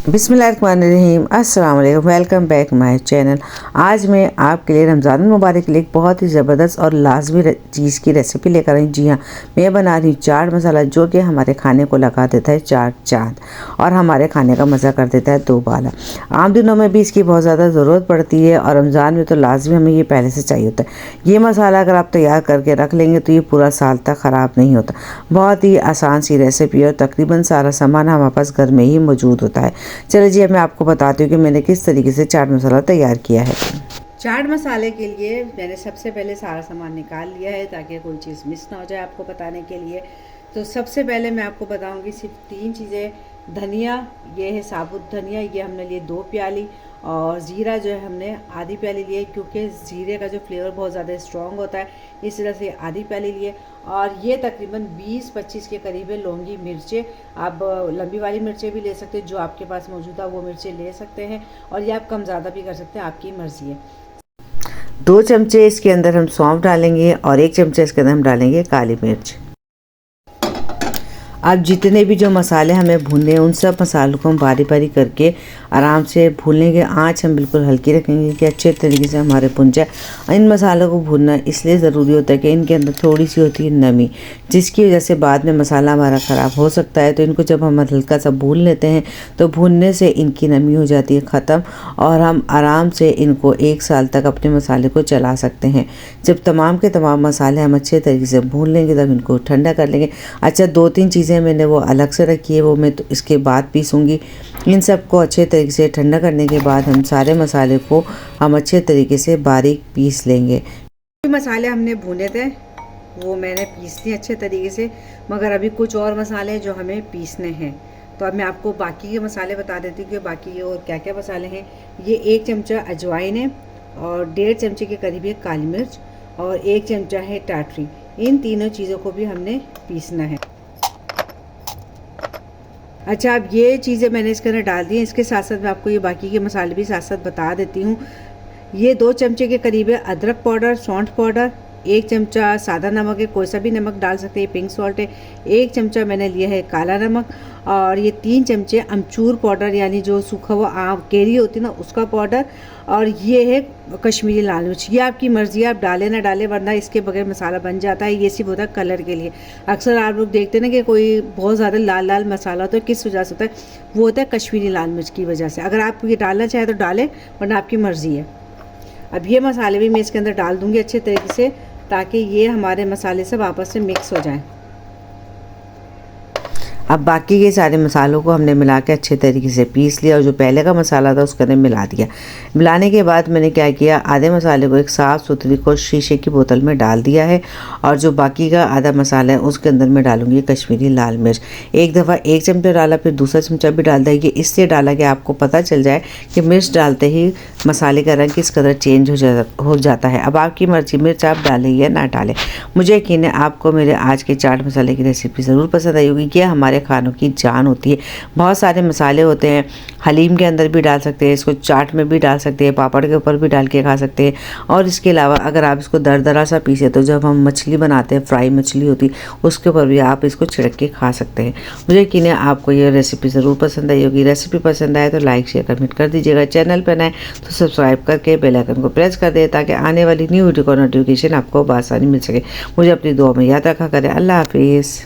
बिस्मिल्लाहिर्रहमानिर्रहीम, अस्सलाम वालेकुम, वेलकम बैक माय चैनल। आज मैं आपके लिए रमज़ान मुबारक के लिए एक बहुत ही ज़बरदस्त और लाजमी चीज़ की रेसिपी लेकर आई। जी हाँ, मैं बना रही हूँ चाट मसाला, जो कि हमारे खाने को लगा देता है चाट चाँद और हमारे खाने का मज़ा कर देता है दोबाला। आम दिनों में भी इसकी बहुत ज़्यादा ज़रूरत पड़ती है और रमज़ान में तो लाजमी हमें ये पहले से चाहिए होता है। ये मसाला अगर आप तैयार करके रख लेंगे तो ये पूरा साल तक ख़राब नहीं होता। बहुत ही आसान सी रेसिपी है और तकरीबन सारा सामान हमारे पास घर में ही मौजूद होता है। चलिए जी, अब मैं आपको बताती हूँ कि मैंने किस तरीके से चाट मसाला तैयार किया है। चाट मसाले के लिए मैंने सबसे पहले सारा सामान निकाल लिया है ताकि कोई चीज़ मिस ना हो जाए आपको बताने के लिए। तो सबसे पहले मैं आपको बताऊंगी सिर्फ 3 चीज़ें। धनिया, ये है साबुत धनिया, ये हमने लिए 2 प्याली, और ज़ीरा जो है हमने आधी प्याली लिए, क्योंकि ज़ीरे का जो फ्लेवर बहुत ज़्यादा स्ट्रॉन्ग होता है, इस तरह से आधी प्याली लिए। और ये तकरीबन 20-25 के करीब है लौंगी मिर्चें। आप लंबी वाली मिर्चें भी ले सकते हैं, जो आपके पास मौजूद है वो मिर्चें ले सकते हैं, और ये आप कम ज़्यादा भी कर सकते हैं, आपकी मर्ज़ी है। 2 चमचे इसके अंदर हम सौंफ डालेंगे और 1 चमचे इसके अंदर हम डालेंगे काली मिर्च। अब जितने भी जो मसाले हमें भूनने हैं उन सब मसालों को हम बारी बारी करके आराम से भून लेंगे। आँच हम बिल्कुल हल्की रखेंगे कि अच्छे तरीके से हमारे भुन जाए। इन मसालों को भूनना इसलिए ज़रूरी होता है कि इनके अंदर थोड़ी सी होती है नमी, जिसकी वजह से बाद में मसाला हमारा ख़राब हो सकता है। तो इनको जब हम हल्का सा भून लेते हैं तो भूनने से इनकी नमी हो जाती है ख़त्म, और हम आराम से इनको 1 साल तक अपने मसाले को चला सकते हैं। जब तमाम के तमाम मसाले हम अच्छे तरीके से भून लेंगे तब इनको ठंडा कर लेंगे। अच्छा, 2-3 चीज़ें मैंने वो अलग से रखी है, वो मैं तो इसके बाद पीसूँगी। इन सब को अच्छे तरीके से ठंडा करने के बाद हम सारे मसाले को हम अच्छे तरीके से बारीक पीस लेंगे। जो मसाले हमने भुने थे वो मैंने पीस लिए अच्छे तरीके से, मगर अभी कुछ और मसाले जो हमें पीसने हैं। तो अब मैं आपको बाकी के मसाले बता देती हूँ कि बाकी और क्या क्या मसाले हैं। ये 1 चमचा अजवाइन है, और 1.5 चमचे के करीब है काली मिर्च, और 1 चमचा है टाटरी। इन तीनों चीज़ों को भी हमने पीसना है। अच्छा, अब ये चीज़ें मैंने इसके अंदर डाल दी हैं। इसके साथ साथ मैं आपको ये बाकी के मसाले भी साथ साथ बता देती हूँ। ये 2 चमचे के करीब है अदरक पाउडर, सौंठ पाउडर, 1 चमचा सादा नमक है, कोई सा भी नमक डाल सकते हैं, पिंक सॉल्ट है, 1 चमचा मैंने लिया है काला नमक, और ये 3 चमचे अमचूर पाउडर, यानी जो सूखा हुआ आम केरी होती है ना उसका पाउडर, और ये है कश्मीरी लाल मिर्च। ये आपकी मर्ज़ी है, आप डालें ना डालें, वरना इसके बगैर मसाला बन जाता है। ये सिर्फ होता है कलर के लिए। अक्सर आप लोग देखते हैं ना कि कोई बहुत ज़्यादा लाल लाल मसाला होता है, किस वजह से होता है? वो होता है कश्मीरी लाल मिर्च की वजह से। अगर आप ये डालना चाहें तो डालें, वरना आपकी मर्ज़ी है। अब ये मसाले भी मैं इसके अंदर डाल दूँगी अच्छे तरीके से, ताकि ये हमारे मसाले सब आपस में मिक्स हो जाएं। अब बाकी के सारे मसालों को हमने मिला के अच्छे तरीके से पीस लिया, और जो पहले का मसाला था उसके अंदर मिला दिया। मिलाने के बाद मैंने क्या किया, आधे मसाले को एक साफ़ सुथरी को शीशे की बोतल में डाल दिया है, और जो बाकी का आधा मसाला है उसके अंदर मैं डालूंगी कश्मीरी लाल मिर्च। एक दफ़ा 1 चमचा डाला, फिर दूसरा चमचा भी डाल दिया। ये इसलिए डाला कि आपको पता चल जाए कि मिर्च डालते ही मसाले का रंग किस कदर चेंज हो जाता है। अब आपकी मर्ज़ी, मिर्च आप डालें या ना डालें। मुझे यकीन है आपको मेरे आज के चाट मसाले की रेसिपी ज़रूर पसंद आई होगी। ये हमारे खानों की जान होती है। बहुत सारे मसाले होते हैं, हलीम के अंदर भी डाल सकते हैं, इसको चाट में भी डाल सकते हैं, पापड़ के ऊपर भी डाल के खा सकते हैं। और इसके अलावा अगर आप इसको दरदरा सा पीसे तो जब हम मछली बनाते हैं, फ्राई मछली होती है, उसके ऊपर भी आप इसको छिड़क के खा सकते हैं। मुझे यकीन है आपको ये रेसिपी ज़रूर पसंद आई होगी। रेसिपी पसंद आए तो लाइक शेयर कमेंट कर दीजिएगा। चैनल पर नए तो सब्सक्राइब करके बेल आइकन को प्रेस कर दें, ताकि आने वाली न्यू वीडियो का नोटिफिकेशन आपको बआसानी मिल सके। मुझे अपनी दुआ में याद रखा करें। अल्लाह हाफिज़।